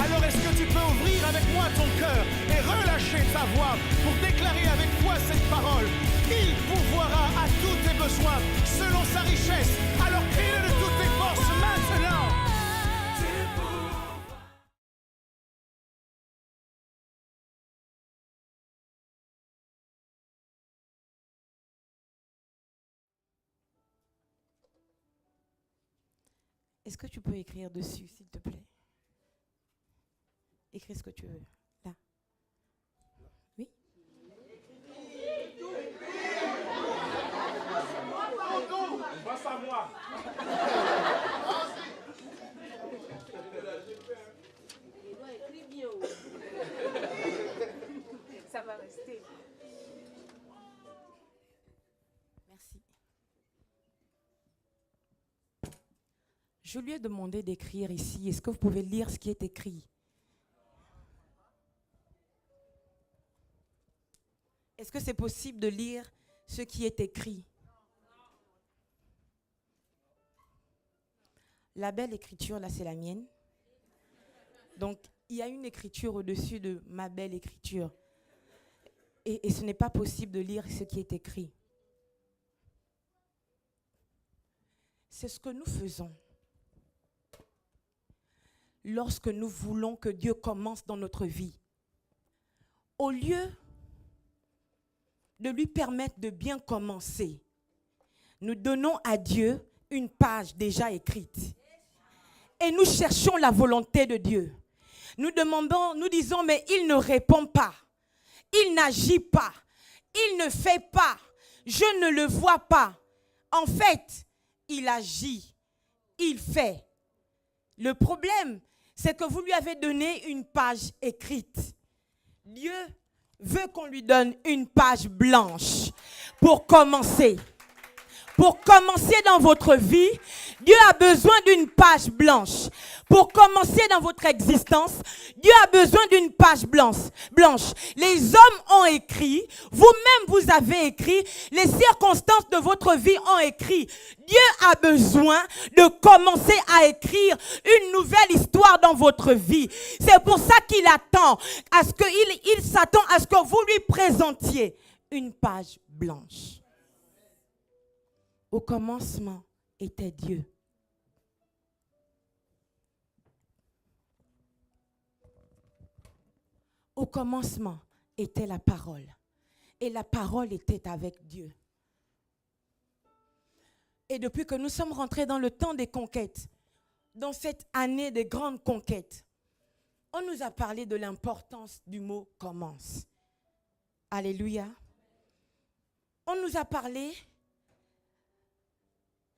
Alors est-ce que tu peux ouvrir avec moi ton cœur et relâcher ta voix pour déclarer avec foi cette parole? Il pourvoira à tous tes besoins selon sa richesse. Alors crie-le de toutes tes forces maintenant. Est-ce que tu peux écrire dessus, s'il te plaît? Écris ce que tu veux. Là. Oui? Passe à moi. Ça va rester. Merci. Je lui ai demandé d'écrire ici. Est-ce que vous pouvez lire ce qui est écrit? Est-ce que c'est possible de lire ce qui est écrit? La belle écriture, là, c'est la mienne. Donc, il y a une écriture au-dessus de ma belle écriture. Et ce n'est pas possible de lire ce qui est écrit. C'est ce que nous faisons lorsque nous voulons que Dieu commence dans notre vie. Au lieu de lui permettre de bien commencer, nous donnons à Dieu une page déjà écrite. Et nous cherchons la volonté de Dieu. Nous demandons, nous disons, mais il ne répond pas. Il n'agit pas. Il ne fait pas. Je ne le vois pas. En fait, il agit. Il fait. Le problème, c'est que vous lui avez donné une page écrite. Dieu veut qu'on lui donne une page blanche pour commencer. Pour commencer dans votre vie, Dieu a besoin d'une page blanche. Pour commencer dans votre existence, Dieu a besoin d'une page blanche. Les hommes ont écrit, vous-même vous avez écrit, les circonstances de votre vie ont écrit. Dieu a besoin de commencer à écrire une nouvelle histoire dans votre vie. C'est pour ça qu'il attend, il s'attend à ce que vous lui présentiez une page blanche. Au commencement était Dieu. Au commencement était la parole. Et la parole était avec Dieu. Et depuis que nous sommes rentrés dans le temps des conquêtes, dans cette année des grandes conquêtes, on nous a parlé de l'importance du mot « commence ». Alléluia. On nous a parlé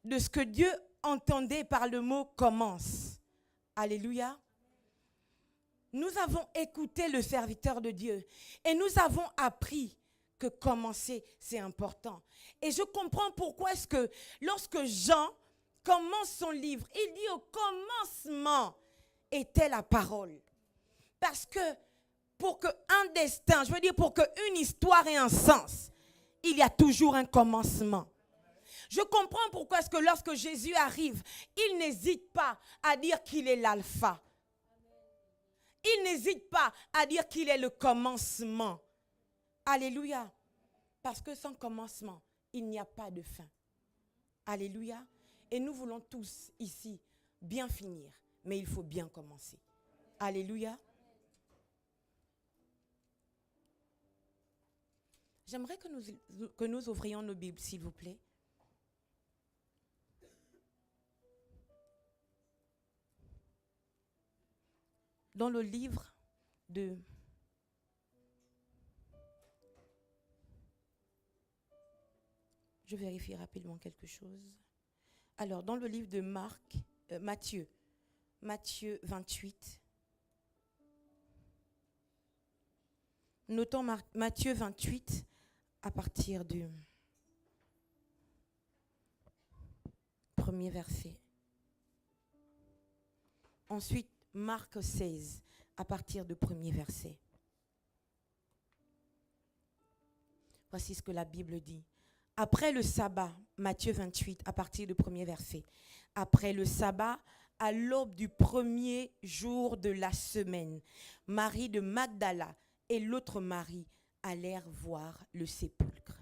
de ce que Dieu entendait par le mot « commence ». Alléluia. Nous avons écouté le serviteur de Dieu et nous avons appris que commencer, c'est important. Et je comprends pourquoi est-ce que lorsque Jean commence son livre, il dit au commencement était la parole. Parce que pour qu'un destin, je veux dire pour qu'une histoire ait un sens, il y a toujours un commencement. Je comprends pourquoi est-ce que lorsque Jésus arrive, il n'hésite pas à dire qu'il est l'alpha. Il n'hésite pas à dire qu'il est le commencement. Alléluia. Parce que sans commencement, il n'y a pas de fin. Alléluia. Et nous voulons tous ici bien finir, mais il faut bien commencer. Alléluia. J'aimerais que nous ouvrions nos Bibles, s'il vous plaît. Dans le livre de Je vérifie rapidement quelque chose. Alors, dans le livre de Matthieu 28. Notons Matthieu 28 à partir du premier verset. Ensuite, Marc 16 à partir du premier verset. Voici ce que la Bible dit. Après le sabbat, Matthieu 28 à partir du premier verset. Après le sabbat, à l'aube du premier jour de la semaine, Marie de Magdala et l'autre Marie allèrent voir le sépulcre.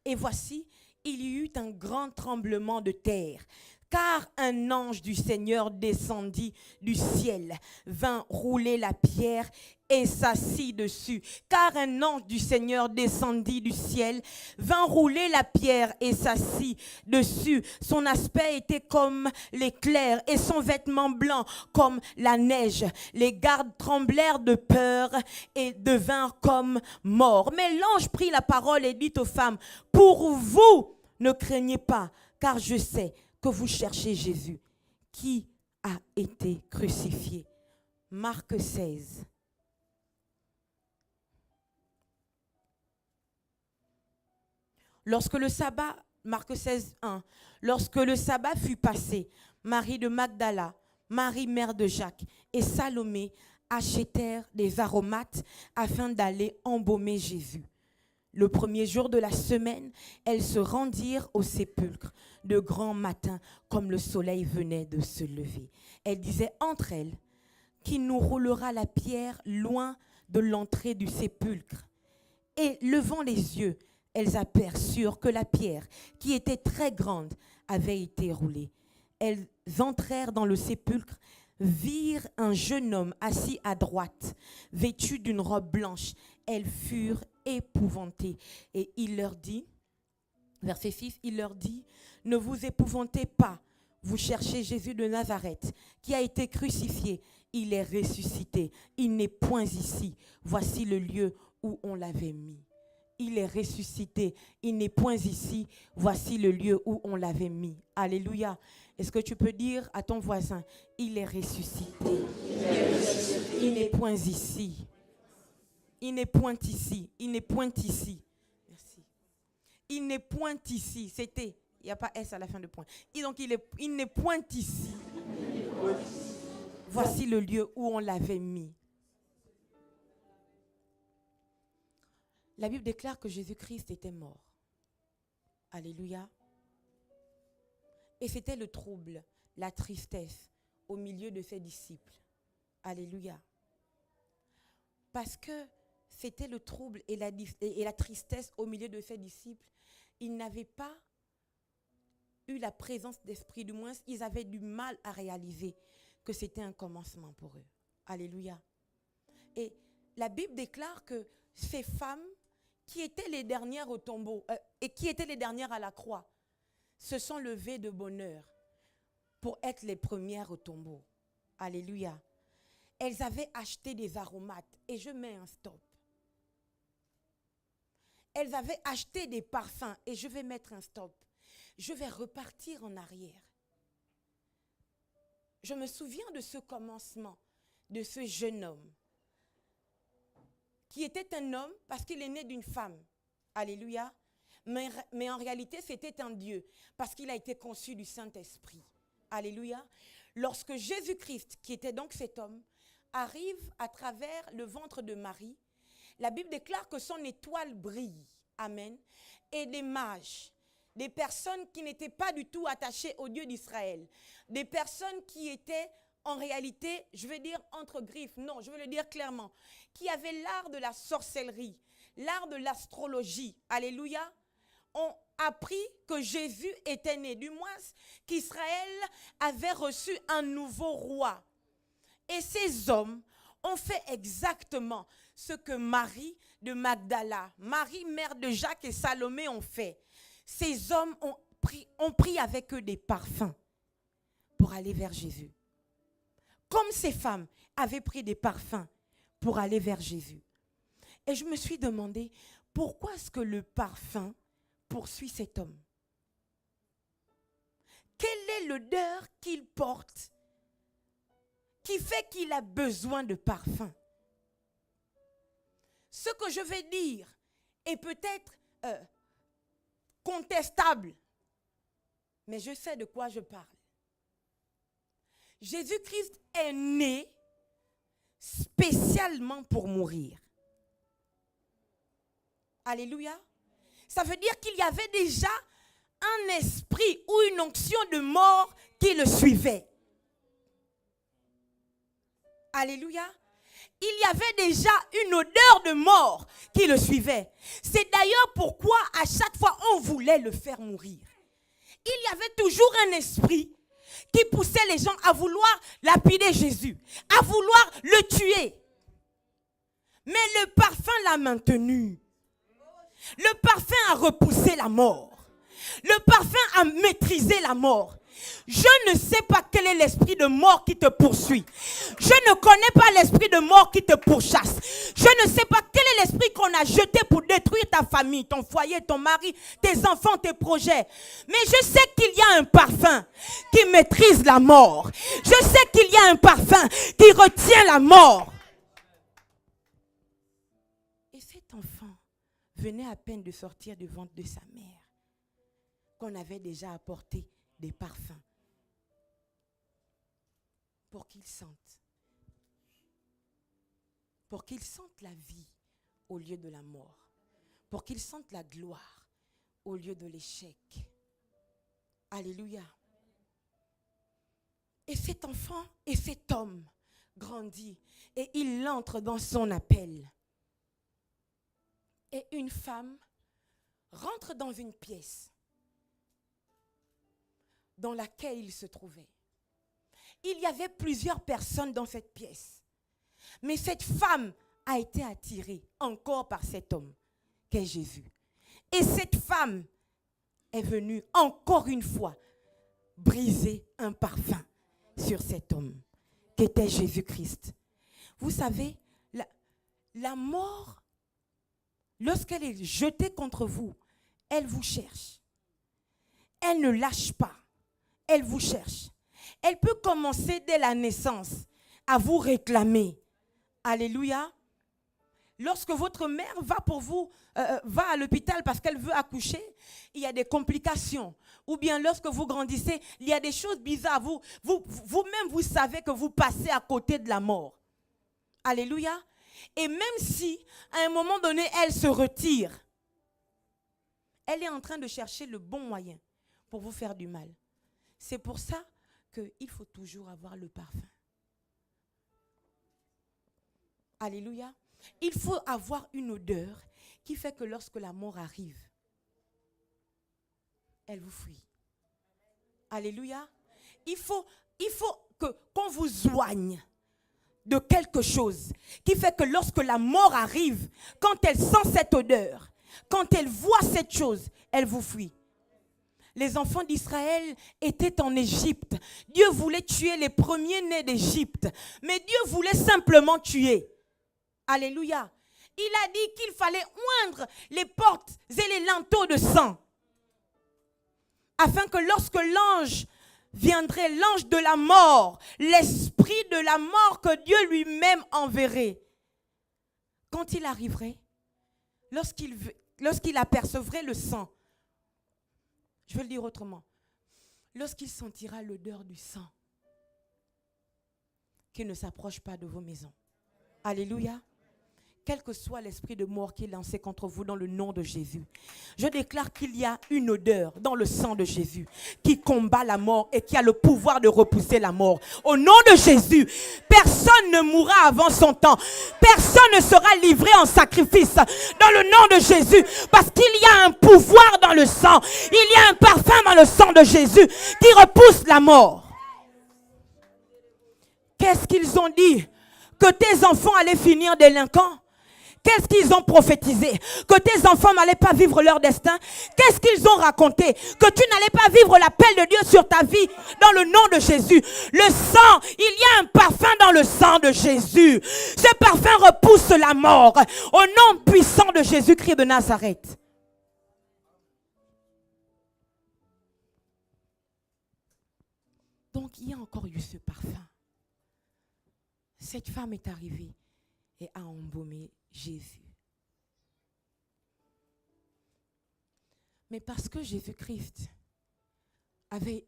Et voici, il y eut un grand tremblement de terre, car un ange du Seigneur descendit du ciel, vint rouler la pierre et s'assit dessus. Car un ange du Seigneur descendit du ciel, vint rouler la pierre et s'assit dessus. Son aspect était comme l'éclair et son vêtement blanc comme la neige. Les gardes tremblèrent de peur et devinrent comme morts. Mais l'ange prit la parole et dit aux femmes, « Pour vous, ne craignez pas, car je sais que vous cherchez Jésus, qui a été crucifié. » Marc 16. Lorsque le sabbat, Marc 16, 1, lorsque le sabbat fut passé, Marie de Magdala, Marie mère de Jacques et Salomé achetèrent des aromates afin d'aller embaumer Jésus. Le premier jour de la semaine, elles se rendirent au sépulcre de grand matin, comme le soleil venait de se lever. Elles disaient entre elles, « Qui nous roulera la pierre loin de l'entrée du sépulcre ?» Et levant les yeux, elles aperçurent que la pierre, qui était très grande, avait été roulée. Elles entrèrent dans le sépulcre, virent un jeune homme assis à droite, vêtu d'une robe blanche. Elles furent épouvantées. Et il leur dit, verset 6, il leur dit, « Ne vous épouvantez pas, vous cherchez Jésus de Nazareth, qui a été crucifié. Il est ressuscité. Il n'est point ici. Voici le lieu où on l'avait mis. » Il est ressuscité. Il n'est point ici. Voici le lieu où on l'avait mis. Alléluia. Est-ce que tu peux dire à ton voisin, il est ressuscité. Il n'est point ici. Il n'est point ici. Il n'est point ici. Merci. Il n'est point ici. C'était. Il n'y a pas S à la fin de point. Et donc il n'est point ici. Voici le lieu où on l'avait mis. La Bible déclare que Jésus-Christ était mort. Alléluia. Et c'était le trouble, la tristesse au milieu de ses disciples. Alléluia. Parce que c'était le trouble et la tristesse au milieu de ses disciples, ils n'avaient pas eu la présence d'esprit, du moins ils avaient du mal à réaliser que c'était un commencement pour eux. Alléluia. Et la Bible déclare que ces femmes qui étaient les dernières au tombeau et qui étaient les dernières à la croix se sont levées de bonne heure pour être les premières au tombeau. Alléluia. Elles avaient acheté des aromates et je mets un stop. Elles avaient acheté des parfums et je vais mettre un stop. Je vais repartir en arrière. Je me souviens de ce commencement, de ce jeune homme, qui était un homme parce qu'il est né d'une femme. Alléluia. Mais en réalité, c'était un Dieu parce qu'il a été conçu du Saint-Esprit. Alléluia. Lorsque Jésus-Christ, qui était donc cet homme, arrive à travers le ventre de Marie, la Bible déclare que son étoile brille. Amen. Et des mages, des personnes qui n'étaient pas du tout attachées au Dieu d'Israël, des personnes qui étaient en réalité, je vais dire entre griffes, non, je veux le dire clairement, qui avaient l'art de la sorcellerie, l'art de l'astrologie, alléluia, ont appris que Jésus était né, du moins qu'Israël avait reçu un nouveau roi. Et ces hommes ont fait exactement ce que Marie de Magdala, Marie mère de Jacques et Salomé ont fait. Ces hommes ont pris avec eux des parfums pour aller vers Jésus. Comme ces femmes avaient pris des parfums pour aller vers Jésus. Et je me suis demandé, pourquoi est-ce que le parfum poursuit cet homme? Quelle est l'odeur qu'il porte qui fait qu'il a besoin de parfum? Ce que je vais dire est peut-être contestable, mais je sais de quoi je parle. Jésus-Christ est né spécialement pour mourir. Alléluia. Ça veut dire qu'il y avait déjà un esprit ou une onction de mort qui le suivait. Alléluia. Il y avait déjà une odeur de mort qui le suivait. C'est d'ailleurs pourquoi à chaque fois on voulait le faire mourir. Il y avait toujours un esprit qui poussait les gens à vouloir lapider Jésus, à vouloir le tuer. Mais le parfum l'a maintenu. Le parfum a repoussé la mort. Le parfum a maîtrisé la mort. Je ne sais pas quel est l'esprit de mort qui te poursuit. Je ne connais pas l'esprit de mort qui te pourchasse. Je ne sais pas quel est l'esprit qu'on a jeté pour détruire ta famille, ton foyer, ton mari, tes enfants, tes projets. Mais je sais qu'il y a un parfum qui maîtrise la mort. Je sais qu'il y a un parfum qui retient la mort. Et cet enfant venait à peine de sortir du ventre de sa mère, qu'on avait déjà apporté des parfums pour qu'il sente la vie au lieu de la mort, pour qu'il sente la gloire au lieu de l'échec. Alléluia. Et cet enfant et cet homme grandit et il entre dans son appel. Et une femme rentre dans une pièce dans laquelle il se trouvait. Il y avait plusieurs personnes dans cette pièce. Mais cette femme a été attirée encore par cet homme qu'est Jésus. Et cette femme est venue encore une fois briser un parfum sur cet homme qu'était Jésus-Christ. Vous savez, la mort, lorsqu'elle est jetée contre vous, elle vous cherche. Elle ne lâche pas. Elle vous cherche. Elle peut commencer dès la naissance à vous réclamer. Alléluia. Lorsque votre mère va à l'hôpital parce qu'elle veut accoucher, il y a des complications. Ou bien lorsque vous grandissez, il y a des choses bizarres. Vous-même, vous savez que vous passez à côté de la mort. Alléluia. Et même si, à un moment donné, elle se retire, elle est en train de chercher le bon moyen pour vous faire du mal. C'est pour ça qu'il faut toujours avoir le parfum. Alléluia. Il faut avoir une odeur qui fait que lorsque la mort arrive, elle vous fuit. Alléluia. Il faut qu'on vous soigne de quelque chose qui fait que lorsque la mort arrive, quand elle sent cette odeur, quand elle voit cette chose, elle vous fuit. Les enfants d'Israël étaient en Égypte. Dieu voulait tuer les premiers-nés d'Égypte. Mais Dieu voulait simplement tuer. Alléluia. Il a dit qu'il fallait oindre les portes et les linteaux de sang. Afin que lorsque l'ange viendrait, l'ange de la mort, l'esprit de la mort que Dieu lui-même enverrait, quand il arriverait, lorsqu'il apercevrait le sang, je vais le dire autrement, lorsqu'il sentira l'odeur du sang, qu'il ne s'approche pas de vos maisons. Alléluia. Quel que soit l'esprit de mort qui est lancé contre vous dans le nom de Jésus, je déclare qu'il y a une odeur dans le sang de Jésus qui combat la mort et qui a le pouvoir de repousser la mort. Au nom de Jésus, personne ne mourra avant son temps. Personne ne sera livré en sacrifice dans le nom de Jésus parce qu'il y a un pouvoir dans le sang. Il y a un parfum dans le sang de Jésus qui repousse la mort. Qu'est-ce qu'ils ont dit? Que tes enfants allaient finir délinquants? Qu'est-ce qu'ils ont prophétisé? Que tes enfants n'allaient pas vivre leur destin? Qu'est-ce qu'ils ont raconté? Que tu n'allais pas vivre l'appel de Dieu sur ta vie dans le nom de Jésus. Le sang, il y a un parfum dans le sang de Jésus. Ce parfum repousse la mort. Au nom puissant de Jésus-Christ de Nazareth. Donc il y a encore eu ce parfum. Cette femme est arrivée et a embaumé Jésus. Mais parce que Jésus-Christ avait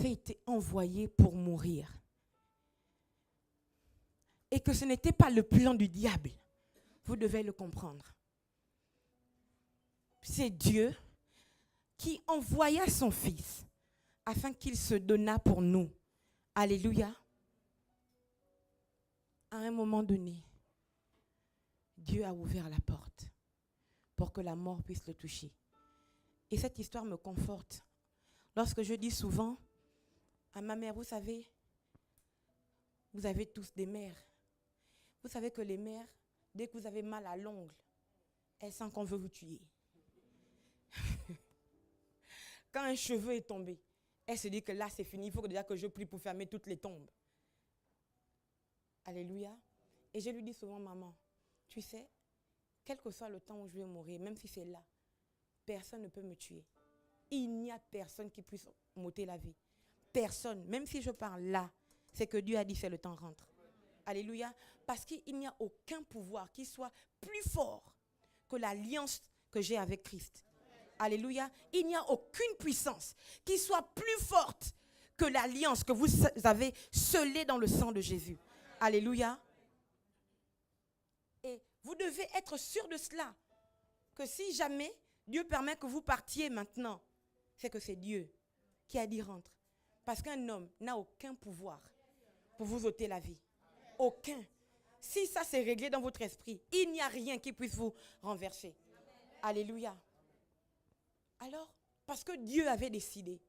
été envoyé pour mourir et que ce n'était pas le plan du diable, vous devez le comprendre. C'est Dieu qui envoya son Fils afin qu'il se donnât pour nous. Alléluia. à un moment donné, Dieu a ouvert la porte pour que la mort puisse le toucher. Et cette histoire me conforte. Lorsque je dis souvent à ma mère, vous savez, vous avez tous des mères. Vous savez que les mères, dès que vous avez mal à l'ongle, elles sentent qu'on veut vous tuer. Quand un cheveu est tombé, elle se dit que là c'est fini, il faut déjà que je prie pour fermer toutes les tombes. Alléluia. Et je lui dis souvent, maman, tu sais, quel que soit le temps où je vais mourir, même si c'est là, personne ne peut me tuer. Il n'y a personne qui puisse m'ôter la vie. Personne. Même si je parle là, c'est que Dieu a dit c'est le temps rentre. Alléluia. Parce qu'il n'y a aucun pouvoir qui soit plus fort que l'alliance que j'ai avec Christ. Alléluia. Il n'y a aucune puissance qui soit plus forte que l'alliance que vous avez scellée dans le sang de Jésus. Alléluia. Et vous devez être sûr de cela, que si jamais Dieu permet que vous partiez maintenant, c'est que c'est Dieu qui a dit rentre. Parce qu'un homme n'a aucun pouvoir pour vous ôter la vie. Aucun. Si ça c'est réglé dans votre esprit, il n'y a rien qui puisse vous renverser. Alléluia. Alors, parce que Dieu avait décidé,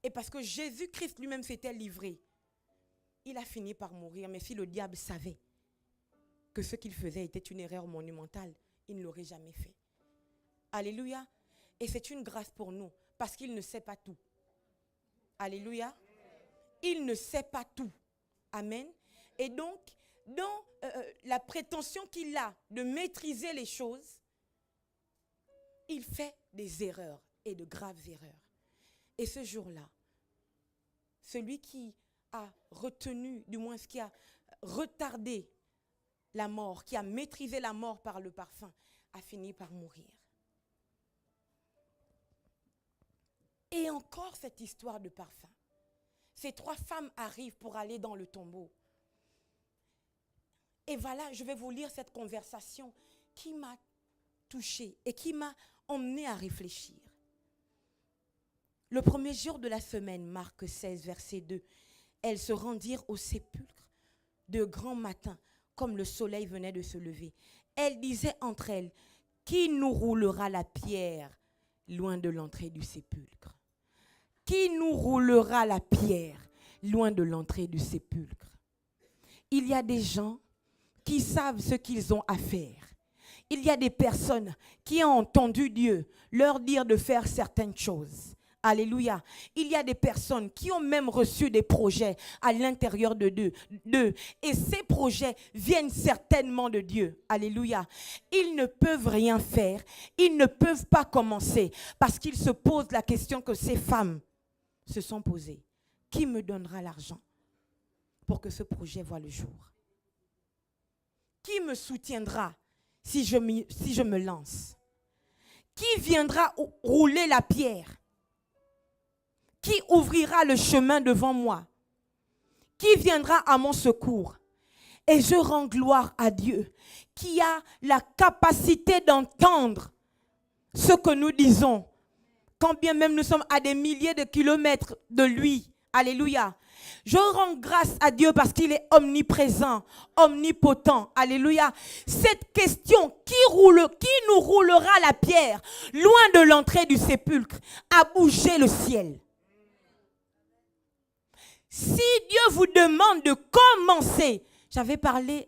et parce que Jésus-Christ lui-même s'était livré, il a fini par mourir. Mais si le diable savait que ce qu'il faisait était une erreur monumentale, il ne l'aurait jamais fait. Alléluia. Et c'est une grâce pour nous, parce qu'il ne sait pas tout. Alléluia. Il ne sait pas tout. Amen. Et donc, dans la prétention qu'il a de maîtriser les choses, il fait des erreurs et de graves erreurs. Et ce jour-là, celui qui a retenu, du moins ce qui a retardé la mort, qui a maîtrisé la mort par le parfum, a fini par mourir. Et encore cette histoire de parfum. Ces 3 femmes arrivent pour aller dans le tombeau. Et voilà, je vais vous lire cette conversation qui m'a touchée et qui m'a emmenée à réfléchir. Le premier jour de la semaine, Marc 16, verset 2, elles se rendirent au sépulcre de grand matin, comme le soleil venait de se lever. Elles disaient entre elles, qui nous roulera la pierre loin de l'entrée du sépulcre? Qui nous roulera la pierre loin de l'entrée du sépulcre? Il y a des gens qui savent ce qu'ils ont à faire. Il y a des personnes qui ont entendu Dieu leur dire de faire certaines choses. Alléluia. Il y a des personnes qui ont même reçu des projets à l'intérieur d'eux. Et ces projets viennent certainement de Dieu. Alléluia. Ils ne peuvent rien faire. Ils ne peuvent pas commencer parce qu'ils se posent la question que ces femmes se sont posées. Qui me donnera l'argent pour que ce projet voie le jour? Qui me soutiendra si je me lance? Qui viendra rouler la pierre? Qui ouvrira le chemin devant moi? Qui viendra à mon secours? Et je rends gloire à Dieu qui a la capacité d'entendre ce que nous disons. Quand bien même nous sommes à des milliers de kilomètres de lui. Alléluia. Je rends grâce à Dieu parce qu'il est omniprésent, omnipotent. Alléluia. Cette question, qui nous roulera la pierre loin de l'entrée du sépulcre, a bougé le ciel. Si Dieu vous demande de commencer,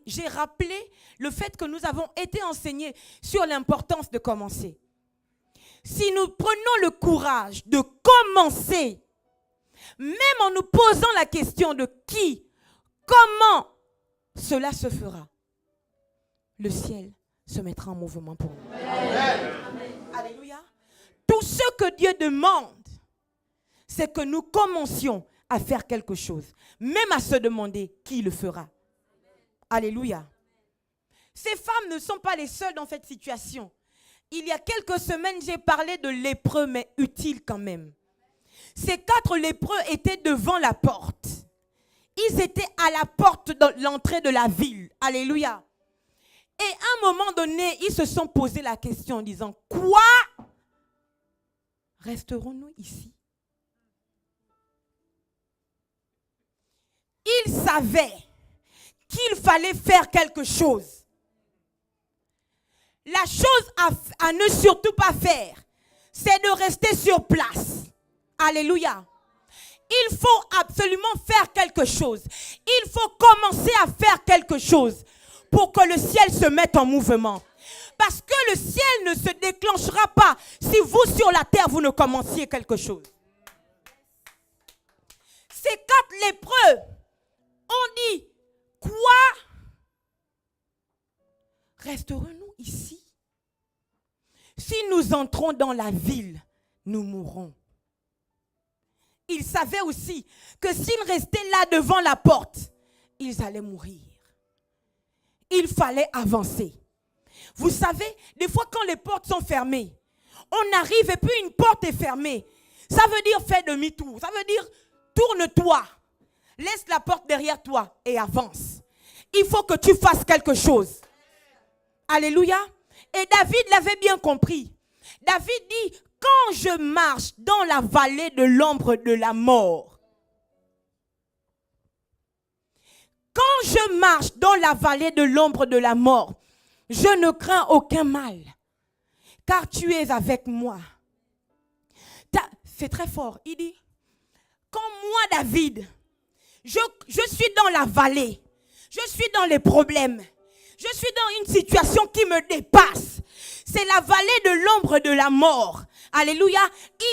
j'ai rappelé le fait que nous avons été enseignés sur l'importance de commencer. Si nous prenons le courage de commencer, même en nous posant la question de qui, comment cela se fera, le ciel se mettra en mouvement pour nous. Amen. Alléluia. Tout ce que Dieu demande, c'est que nous commencions à faire quelque chose, même à se demander qui le fera. Alléluia. Ces femmes ne sont pas les seules dans cette situation. Il y a quelques semaines, j'ai parlé de lépreux, mais utiles quand même. Ces 4 lépreux étaient devant la porte. Ils étaient à la porte de l'entrée de la ville. Alléluia. Et à un moment donné, ils se sont posé la question en disant, quoi? Resterons-nous ici? Ils savaient qu'il fallait faire quelque chose. La chose à ne surtout pas faire, c'est de rester sur place. Alléluia. Il faut absolument faire quelque chose. Il faut commencer à faire quelque chose pour que le ciel se mette en mouvement. Parce que le ciel ne se déclenchera pas si vous, sur la terre, vous ne commenciez quelque chose. Ces 4 lépreux ont dit, quoi? Resterons-nous ici? Si nous entrons dans la ville, nous mourrons. Ils savaient aussi que s'ils restaient là devant la porte, ils allaient mourir. Il fallait avancer. Vous savez, des fois quand les portes sont fermées, on arrive et puis une porte est fermée. Ça veut dire fais demi-tour. Ça veut dire tourne-toi. Laisse la porte derrière toi et avance. Il faut que tu fasses quelque chose. Alléluia. Et David l'avait bien compris. David dit, quand je marche dans la vallée de l'ombre de la mort, quand je marche dans la vallée de l'ombre de la mort, je ne crains aucun mal, car tu es avec moi. C'est très fort. Il dit, quand moi, David, je suis dans la vallée, je suis dans les problèmes, je suis dans une situation qui me dépasse. C'est la vallée de l'ombre de la mort. Alléluia.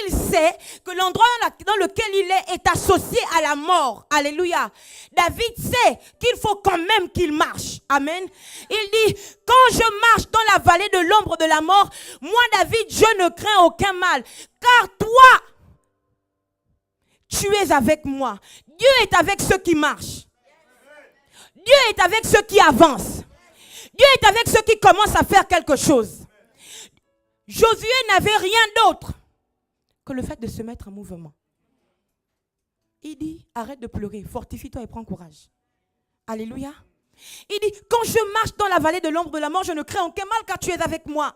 Il sait que l'endroit dans lequel il est associé à la mort. Alléluia. David sait qu'il faut quand même qu'il marche. Amen. Il dit, quand je marche dans la vallée de l'ombre de la mort, moi David, je ne crains aucun mal. Car toi, tu es avec moi. Dieu est avec ceux qui marchent. Dieu est avec ceux qui avancent. Dieu est avec ceux qui commencent à faire quelque chose. Josué n'avait rien d'autre que le fait de se mettre en mouvement. Il dit, arrête de pleurer, fortifie-toi et prends courage. Alléluia. Il dit, quand je marche dans la vallée de l'ombre de la mort, je ne crains aucun mal car tu es avec moi.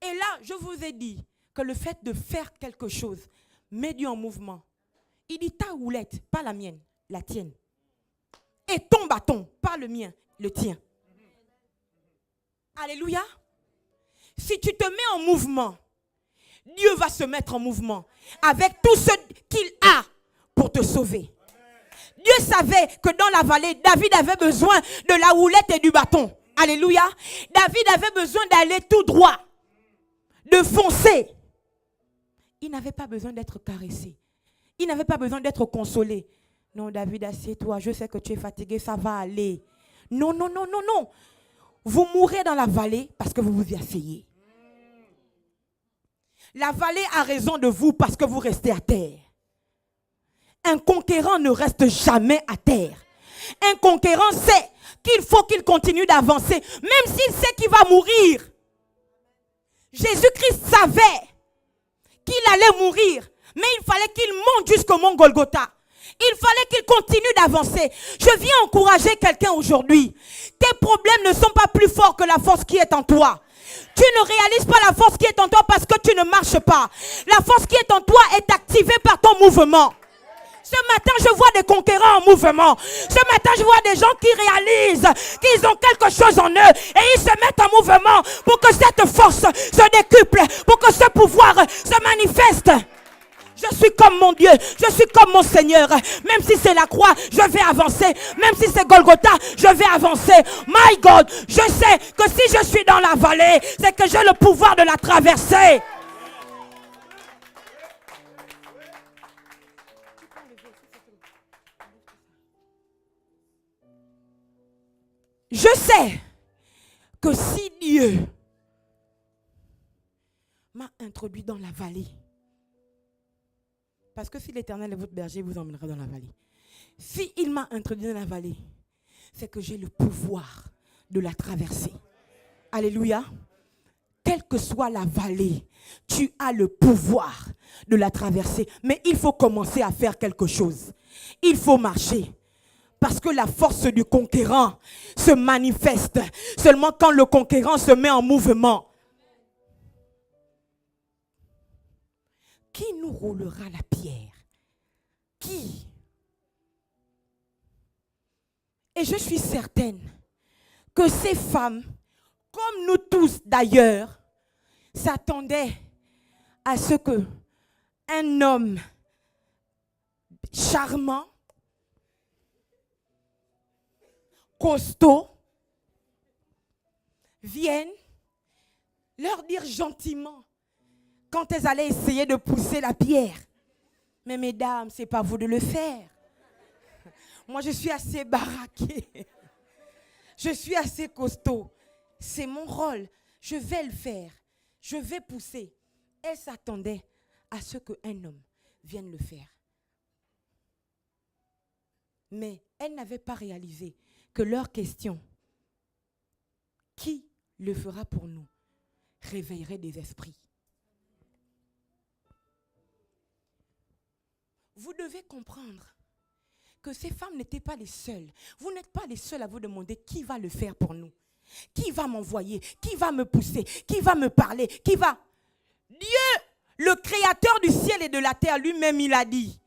Et là, je vous ai dit que le fait de faire quelque chose met Dieu en mouvement. Il dit, ta houlette, pas la mienne, la tienne. Et ton bâton, pas le mien, le tien. Alléluia. Si tu te mets en mouvement, Dieu va se mettre en mouvement avec tout ce qu'il a pour te sauver. Dieu savait que dans la vallée, David avait besoin de la houlette et du bâton. Alléluia. David avait besoin d'aller tout droit, de foncer. Il n'avait pas besoin d'être caressé. Il n'avait pas besoin d'être consolé. Non, David, assieds-toi, je sais que tu es fatigué, ça va aller. Non, non, non, non, non. Vous mourrez dans la vallée parce que vous vous y asseyez. La vallée a raison de vous parce que vous restez à terre. Un conquérant ne reste jamais à terre. Un conquérant sait qu'il faut qu'il continue d'avancer, même s'il sait qu'il va mourir. Jésus-Christ savait qu'il allait mourir, mais il fallait qu'il monte jusqu'au mont Golgotha. Il fallait qu'il continue d'avancer. Je viens encourager quelqu'un aujourd'hui. Tes problèmes ne sont pas plus forts que la force qui est en toi. Tu ne réalises pas la force qui est en toi parce que tu ne marches pas. La force qui est en toi est activée par ton mouvement. Ce matin, je vois des conquérants en mouvement. Ce matin, je vois des gens qui réalisent qu'ils ont quelque chose en eux. Et ils se mettent en mouvement pour que cette force se décuple, pour que ce pouvoir se manifeste. Je suis comme mon Dieu, je suis comme mon Seigneur. Même si c'est la croix, je vais avancer. Même si c'est Golgotha, je vais avancer. My God, je sais que si je suis dans la vallée, c'est que j'ai le pouvoir de la traverser. Je sais que si Dieu m'a introduit dans la vallée, parce que si l'Éternel est votre berger, il vous emmènera dans la vallée. Si il m'a introduit dans la vallée, c'est que j'ai le pouvoir de la traverser. Alléluia. Quelle que soit la vallée, tu as le pouvoir de la traverser. Mais il faut commencer à faire quelque chose. Il faut marcher. Parce que la force du conquérant se manifeste seulement quand le conquérant se met en mouvement. Qui nous roulera la pierre? Qui? Et je suis certaine que ces femmes, comme nous tous d'ailleurs, s'attendaient à ce que un homme charmant, costaud, vienne leur dire gentiment quand elles allaient essayer de pousser la pierre. Mais mesdames, ce n'est pas vous de le faire. Moi, je suis assez baraquée. Je suis assez costaud. C'est mon rôle. Je vais le faire. Je vais pousser. Elle s'attendait à ce qu'un homme vienne le faire. Mais elle n'avait pas réalisé que leur question, qui le fera pour nous, réveillerait des esprits. Vous devez comprendre que ces femmes n'étaient pas les seules. Vous n'êtes pas les seuls à vous demander qui va le faire pour nous. Qui va m'envoyer? Qui va me pousser? Qui va me parler? Qui va? Dieu, le créateur du ciel et de la terre, lui-même, il a dit,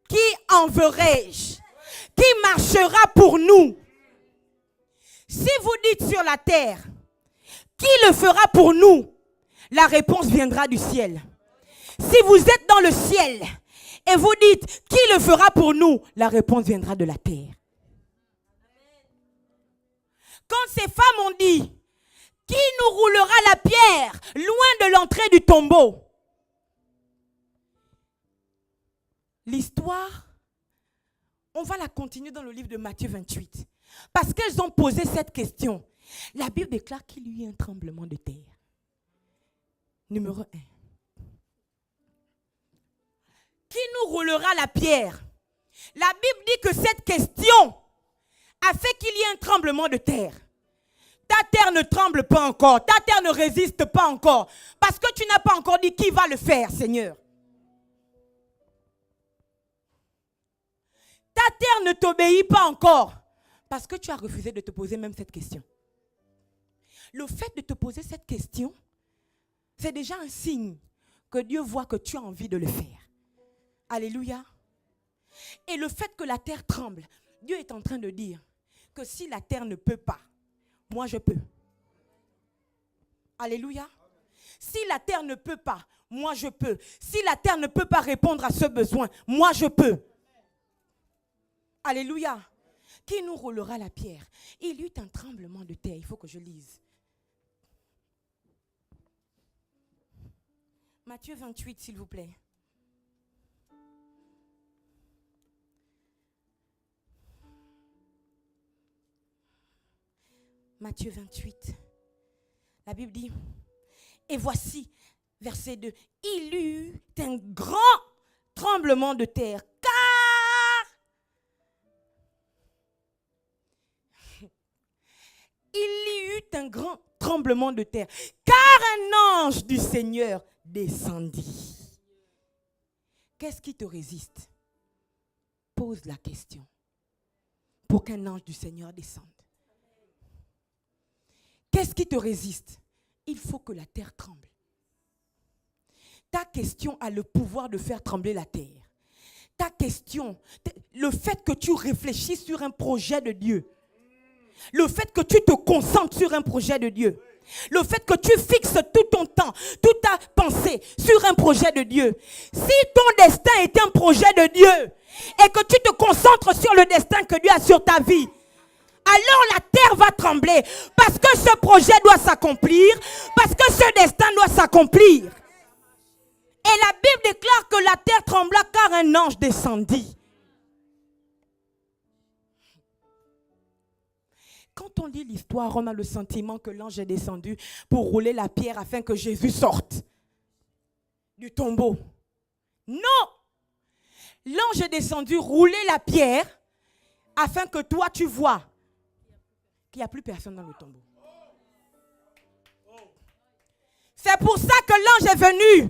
qui enverrai-je? Qui marchera pour nous? Si vous dites sur la terre, qui le fera pour nous? La réponse viendra du ciel. Si vous êtes dans le ciel et vous dites, qui le fera pour nous? La réponse viendra de la terre. Quand ces femmes ont dit, qui nous roulera la pierre loin de l'entrée du tombeau? L'histoire, on va la continuer dans le livre de Matthieu 28. Parce qu'elles ont posé cette question. La Bible déclare qu'il y eut un tremblement de terre. Numéro 1. Qui nous roulera la pierre? La Bible dit que cette question a fait qu'il y ait un tremblement de terre. Ta terre ne tremble pas encore. Ta terre ne résiste pas encore. Parce que tu n'as pas encore dit qui va le faire, Seigneur. Ta terre ne t'obéit pas encore. Parce que tu as refusé de te poser même cette question. Le fait de te poser cette question, c'est déjà un signe que Dieu voit que tu as envie de le faire. Alléluia. Et le fait que la terre tremble, Dieu est en train de dire que si la terre ne peut pas, moi je peux. Alléluia. Si la terre ne peut pas, moi je peux. Si la terre ne peut pas répondre à ce besoin, moi je peux. Alléluia. Qui nous roulera la pierre? Il y eut un tremblement de terre. Il faut que je lise. Matthieu 28, s'il vous plaît. Matthieu 28. La Bible dit, et voici, verset 2, il y eut un grand tremblement de terre, car il y eut un grand tremblement de terre, car un ange du Seigneur descendit. Qu'est-ce qui te résiste? Pose la question pour qu'un ange du Seigneur descende. Qu'est-ce qui te résiste? Il faut que la terre tremble. Ta question a le pouvoir de faire trembler la terre. Ta question, le fait que tu réfléchis sur un projet de Dieu, le fait que tu te concentres sur un projet de Dieu, le fait que tu fixes tout ton temps, toute ta pensée sur un projet de Dieu. Si ton destin est un projet de Dieu et que tu te concentres sur le destin que Dieu a sur ta vie, alors la terre va trembler parce que ce projet doit s'accomplir, parce que ce destin doit s'accomplir. Et la Bible déclare que la terre trembla car un ange descendit. Quand on lit l'histoire, on a le sentiment que l'ange est descendu pour rouler la pierre afin que Jésus sorte du tombeau. Non! L'ange est descendu rouler la pierre afin que toi tu vois qu'il n'y a plus personne dans le tombeau. C'est pour ça que l'ange est venu.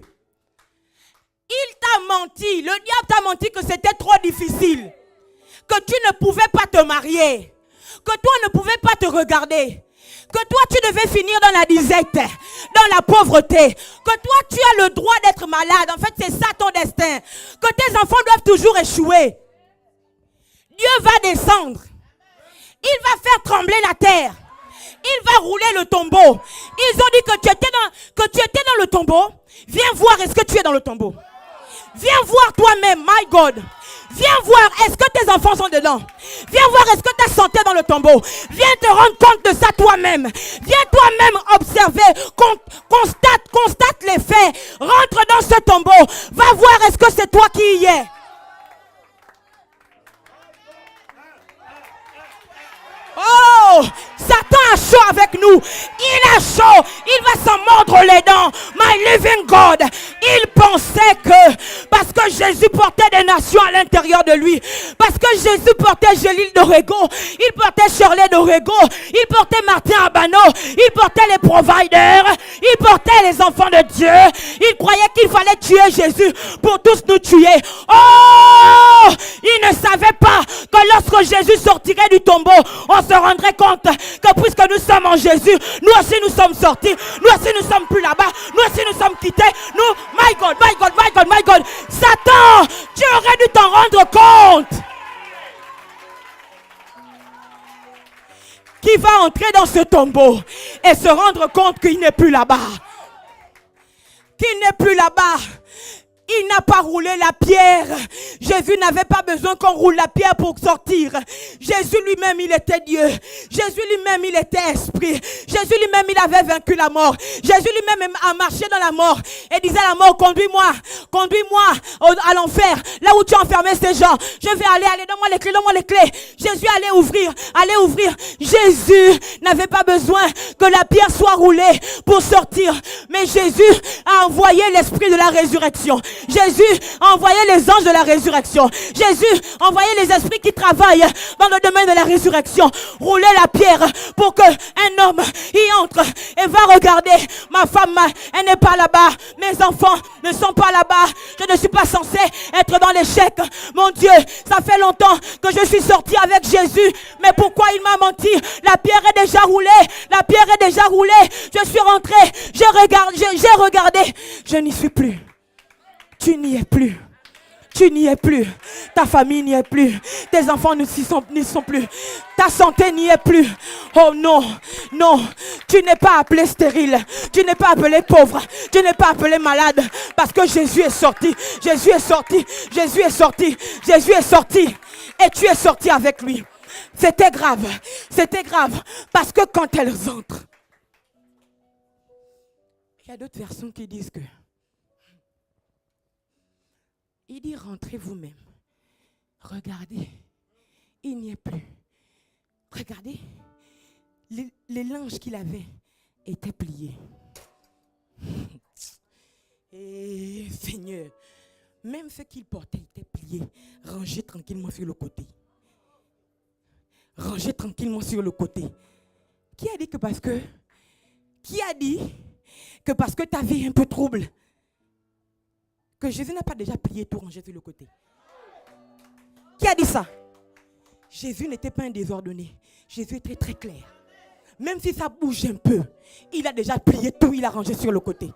Il t'a menti. Le diable t'a menti que c'était trop difficile. Que tu ne pouvais pas te marier. Que toi ne pouvais pas te regarder. Que toi tu devais finir dans la disette, dans la pauvreté. Que toi tu as le droit d'être malade. En fait c'est ça ton destin. Que tes enfants doivent toujours échouer. Dieu va descendre. Il va faire trembler la terre. Il va rouler le tombeau. Ils ont dit que tu étais dans le tombeau. Viens voir, est-ce que tu es dans le tombeau? Viens voir toi-même, my God. Viens voir, est-ce que tes enfants sont dedans? Viens voir, est-ce que ta santé est dans le tombeau? Viens te rendre compte de ça toi-même. Viens toi-même observer, constate les faits. Rentre dans ce tombeau. Va voir, est-ce que c'est toi qui y es? Oh, Satan a chaud avec nous. Il a chaud. Il va s'en mordre les dents. My living God. Il pensait que parce que Jésus portait des nations à l'intérieur de lui, parce que Jésus portait Gélil d'Orego, il portait Shirley d'Orego, il portait Martin Abano, il portait les providers, il portait les enfants de Dieu. Il croyait qu'il fallait tuer Jésus pour tous nous tuer. Oh, il ne savait pas que lorsque Jésus sortirait du tombeau, on se rendrait compte que puisque nous sommes en Jésus, nous aussi nous sommes sortis, nous aussi nous sommes plus là-bas, nous aussi nous sommes quittés. Nous, my God, my God, my God, my God. Satan, tu aurais dû t'en rendre compte. Qui va entrer dans ce tombeau et se rendre compte qu'il n'est plus là-bas. Qu'il n'est plus là-bas. Il n'a pas roulé la pierre. Jésus n'avait pas besoin qu'on roule la pierre pour sortir. Jésus lui-même, il était Dieu. Jésus lui-même, il était esprit. Jésus lui-même, il avait vaincu la mort. Jésus lui-même a marché dans la mort et disait à la mort, conduis-moi à l'enfer, là où tu as enfermé ces gens. Je vais aller, donne-moi les clés. Jésus allait ouvrir. Jésus n'avait pas besoin que la pierre soit roulée pour sortir. Mais Jésus a envoyé l'esprit de la résurrection. Jésus a envoyé les anges de la résurrection. Jésus a envoyé les esprits qui travaillent dans le domaine de la résurrection. Rouler la pierre pour qu'un homme y entre et va regarder. Ma femme, elle n'est pas là-bas. Mes enfants ne sont pas là-bas. Je ne suis pas censé être dans l'échec. Mon Dieu, ça fait longtemps que je suis sorti avec Jésus. Mais pourquoi il m'a menti? La pierre est déjà roulée. La pierre est déjà roulée. Je suis rentré. J'ai regardé. Je n'y suis plus. Tu n'y es plus. Tu n'y es plus. Ta famille n'y est plus. Tes enfants n'y sont plus. Ta santé n'y est plus. Oh non, non. Tu n'es pas appelé stérile. Tu n'es pas appelé pauvre. Tu n'es pas appelé malade. Parce que Jésus est sorti. Jésus est sorti. Jésus est sorti. Jésus est sorti. Et tu es sorti avec lui. C'était grave. C'était grave. Parce que quand elles entrent, il y a d'autres versions qui disent que il dit, rentrez vous-même. Regardez, il n'y est plus. Regardez, les linges qu'il avait étaient pliés. Et Seigneur, même ce qu'il portait était plié, rangé tranquillement sur le côté. Rangé tranquillement sur le côté. Qui a dit que parce que ta vie est un peu trouble, que Jésus n'a pas déjà plié tout rangé sur le côté? Qui a dit ça? Jésus n'était pas un désordonné. Jésus était très clair. Même si ça bouge un peu, il a déjà plié tout, il a rangé sur le côté.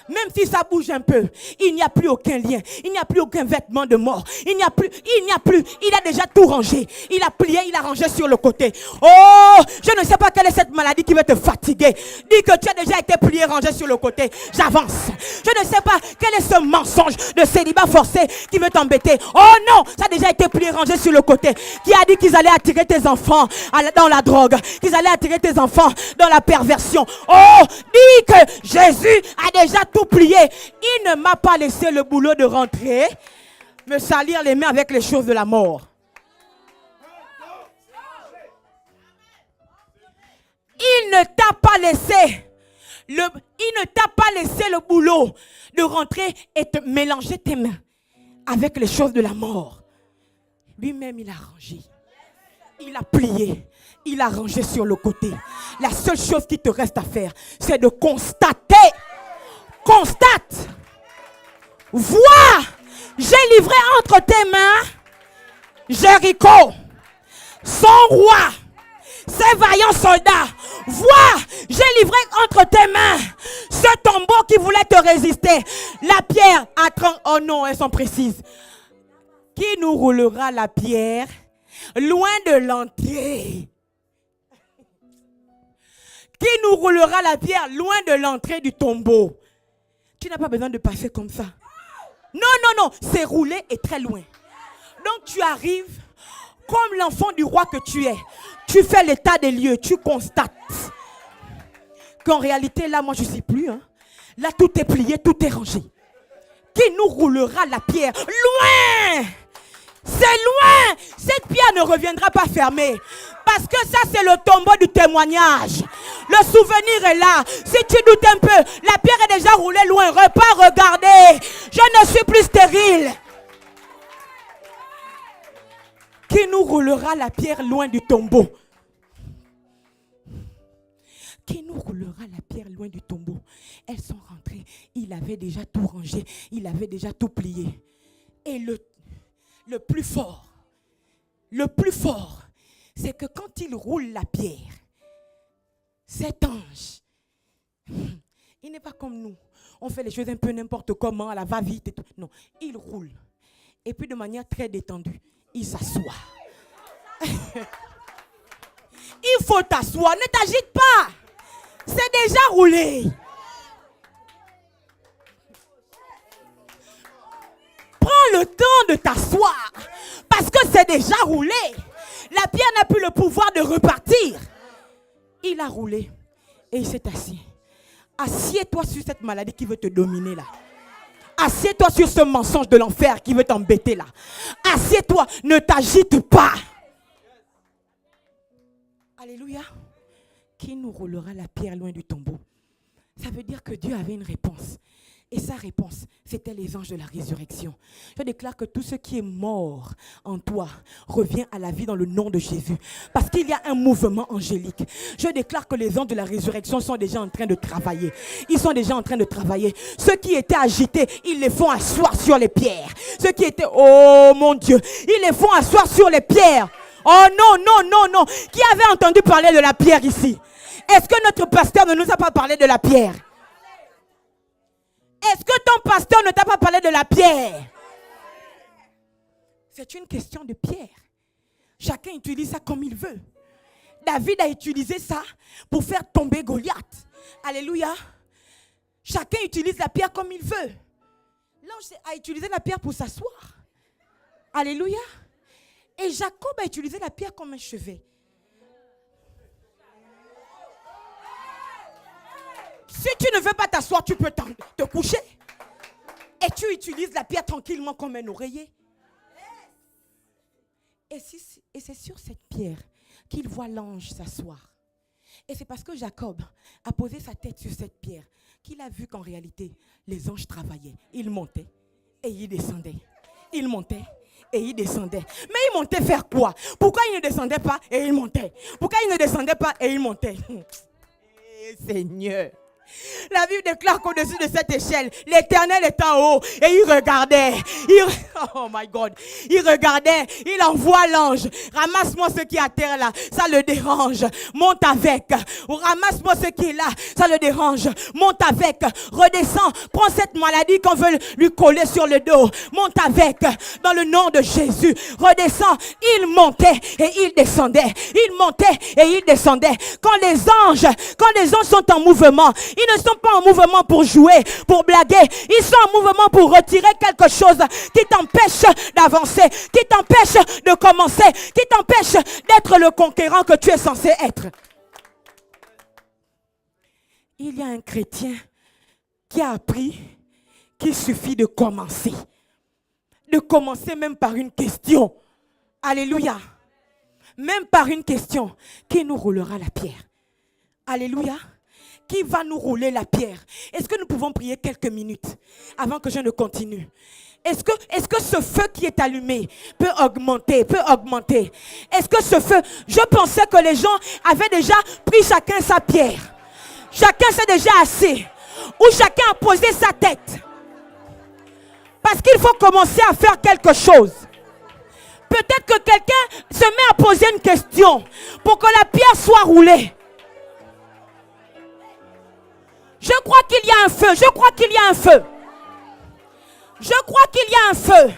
Même si ça bouge un peu, il n'y a plus aucun lien, il n'y a plus aucun vêtement de mort, il a déjà tout rangé, il a plié, il a rangé sur le côté. Oh, je ne sais pas quelle est cette maladie qui va te fatiguer. Dis que tu as déjà été plié, rangé sur le côté. J'avance. Je ne sais pas quel est ce mensonge de célibat forcé qui veut t'embêter. Oh non, ça a déjà été plié, rangé sur le côté. Qui a dit qu'ils allaient attirer tes enfants dans la drogue, qu'ils allaient attirer tes enfants dans la perversion? Oh, dis que Jésus a déjà tout plié. Il ne m'a pas laissé le boulot de rentrer, me salir les mains avec les choses de la mort. Il ne t'a pas laissé le boulot de rentrer et te mélanger tes mains avec les choses de la mort. Lui-même, il a rangé. Il a plié. Il a rangé sur le côté. La seule chose qui te reste à faire, c'est de constater. Constate. Vois. J'ai livré entre tes mains Jéricho, son roi, ses vaillants soldats. Vois, j'ai livré entre tes mains ce tombeau qui voulait te résister. La pierre à 30. Oh non, elles sont précises. Qui nous roulera la pierre loin de l'entrée? qui nous roulera la pierre loin de l'entrée du tombeau. Tu n'as pas besoin de passer comme ça. Non, non, non, c'est rouler et très loin. Donc tu arrives comme l'enfant du roi que tu es. Tu fais l'état des lieux, tu constates qu'en réalité, là, moi, je ne sais plus. Hein. Là, tout est plié, tout est rangé. Qui nous roulera la pierre? Loin! C'est loin! Cette pierre ne reviendra pas fermée. Parce que ça, c'est le tombeau du témoignage. Le souvenir est là. Si tu doutes un peu, la pierre est déjà roulée loin. Repars regarder. Je ne suis plus stérile. Qui nous roulera la pierre loin du tombeau? Qui nous roulera la pierre loin du tombeau? Elles sont rentrées. Il avait déjà tout rangé. Il avait déjà tout plié. Et le plus fort, c'est que quand il roule la pierre, cet ange, il n'est pas comme nous. On fait les choses un peu n'importe comment, à la va-vite et tout. Non, il roule. Et puis de manière très détendue, il s'assoit. Il faut t'asseoir, ne t'agite pas. C'est déjà roulé. Prends le temps de t'asseoir parce que c'est déjà roulé. La pierre n'a plus le pouvoir de repartir. Il a roulé et il s'est assis. Assieds-toi sur cette maladie qui veut te dominer là. Assieds-toi sur ce mensonge de l'enfer qui veut t'embêter là. Assieds-toi, ne t'agite pas. Alléluia. Qui nous roulera la pierre loin du tombeau? Ça veut dire que Dieu avait une réponse. Et sa réponse, c'était les anges de la résurrection. Je déclare que tout ce qui est mort en toi revient à la vie dans le nom de Jésus. Parce qu'il y a un mouvement angélique. Je déclare que les anges de la résurrection sont déjà en train de travailler. Ils sont déjà en train de travailler. Ceux qui étaient agités, ils les font asseoir sur les pierres. Ceux qui étaient, oh mon Dieu, ils les font asseoir sur les pierres. Oh non, non, non, non. Qui avait entendu parler de la pierre ici? Est-ce que notre pasteur ne nous a pas parlé de la pierre? Est-ce que ton pasteur ne t'a pas parlé de la pierre? C'est une question de pierre. Chacun utilise ça comme il veut. David a utilisé ça pour faire tomber Goliath. Alléluia. Chacun utilise la pierre comme il veut. L'ange a utilisé la pierre pour s'asseoir. Alléluia. Et Jacob a utilisé la pierre comme un chevet. Si tu ne veux pas t'asseoir, tu peux te coucher. Et tu utilises la pierre tranquillement comme un oreiller. Et c'est sur cette pierre qu'il voit l'ange s'asseoir. Et c'est parce que Jacob a posé sa tête sur cette pierre qu'il a vu qu'en réalité, les anges travaillaient. Ils montaient et ils descendaient. Ils montaient et ils descendaient. Mais ils montaient faire quoi? Pourquoi ils ne descendaient pas et ils montaient? Pourquoi ils ne descendaient pas et ils montaient? Seigneur. La Bible déclare qu'au-dessus de cette échelle, l'Éternel est en haut et il regardait. Oh my God. Il regardait, il envoie l'ange. Ramasse-moi ce qui est à terre là, ça le dérange. Monte avec. Ramasse-moi ce qui est là, ça le dérange. Monte avec. Redescends. Prends cette maladie qu'on veut lui coller sur le dos. Monte avec. Dans le nom de Jésus. Redescends. Il montait et il descendait. Il montait et il descendait. Quand les anges sont en mouvement, ils ne sont pas en mouvement pour jouer, pour blaguer. Ils sont en mouvement pour retirer quelque chose qui t'empêche d'avancer, qui t'empêche de commencer, qui t'empêche d'être le conquérant que tu es censé être. Il y a un chrétien qui a appris qu'il suffit de commencer. De commencer même par une question. Alléluia. Même par une question. Qui nous roulera la pierre? Alléluia. Qui va nous rouler la pierre? Est-ce que nous pouvons prier quelques minutes avant que je ne continue? Est-ce que ce feu qui est allumé peut augmenter? Est-ce que ce feu... Je pensais que les gens avaient déjà pris chacun sa pierre. Chacun s'est déjà assis. Ou chacun a posé sa tête. Parce qu'il faut commencer à faire quelque chose. Peut-être que quelqu'un se met à poser une question pour que la pierre soit roulée. Je crois qu'il y a un feu. Je crois qu'il y a un feu. Je crois qu'il y a un feu.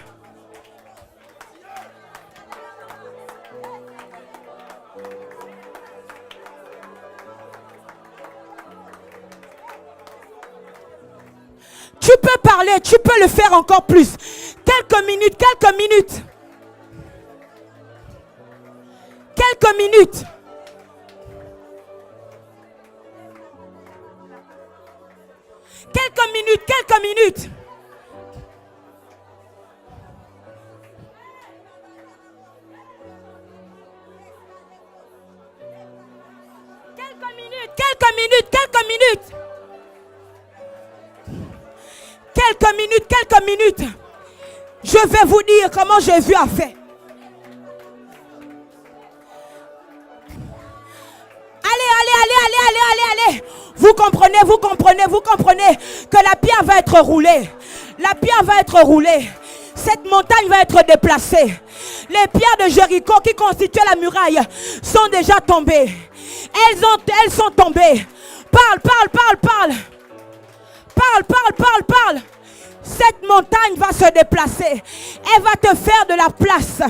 peux parler, tu peux le faire encore plus. Quelques minutes, quelques minutes. Quelques minutes. Quelques minutes, quelques minutes. Quelques minutes, quelques minutes, quelques minutes. Quelques minutes, quelques minutes. Je vais vous dire comment Jésus a fait. Allez. Vous comprenez que la pierre va être roulée. La pierre va être roulée. Cette montagne va être déplacée. Les pierres de Jéricho qui constituaient la muraille sont déjà tombées. Elles sont tombées. Parle. Cette montagne va se déplacer. Elle va te faire de la place.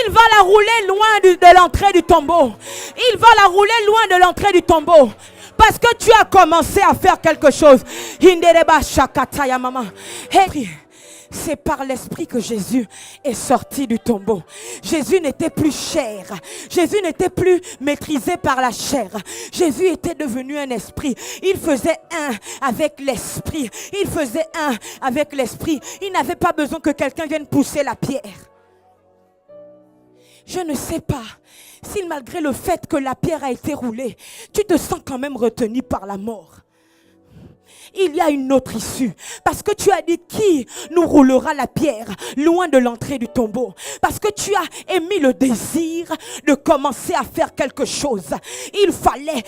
Il va la rouler loin de l'entrée du tombeau. Il va la rouler loin de l'entrée du tombeau. Parce que tu as commencé à faire quelque chose. C'est par l'esprit que Jésus est sorti du tombeau. Jésus n'était plus chair. Jésus n'était plus maîtrisé par la chair. Jésus était devenu un esprit. Il faisait un avec l'esprit. Il n'avait pas besoin que quelqu'un vienne pousser la pierre. Je ne sais pas si malgré le fait que la pierre a été roulée, tu te sens quand même retenu par la mort. Il y a une autre issue. Parce que tu as dit qui nous roulera la pierre loin de l'entrée du tombeau. Parce que tu as émis le désir de commencer à faire quelque chose. Il fallait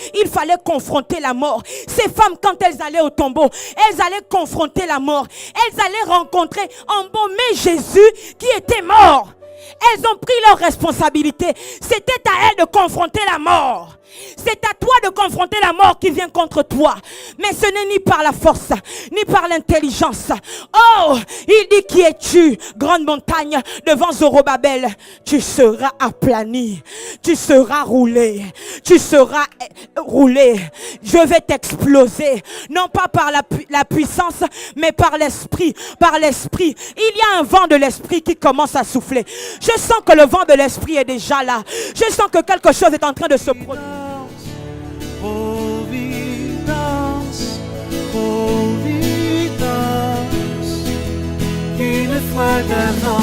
confronter la mort. Ces femmes, quand elles allaient au tombeau, elles allaient confronter la mort. Elles allaient rencontrer, embaumer Jésus qui était mort. Elles ont pris leur responsabilité. C'était à elles de confronter la mort. C'est à toi de confronter la mort qui vient contre toi. Mais ce n'est ni par la force, ni par l'intelligence. Oh, il dit, qui es-tu, grande montagne, devant Zorobabel? Tu seras aplani, tu seras roulé, Je vais t'exploser, non pas par la puissance, mais par l'esprit. Il y a un vent de l'esprit qui commence à souffler. Je sens que le vent de l'esprit est déjà là. Je sens que quelque chose est en train de se produire. Providence, une fois devant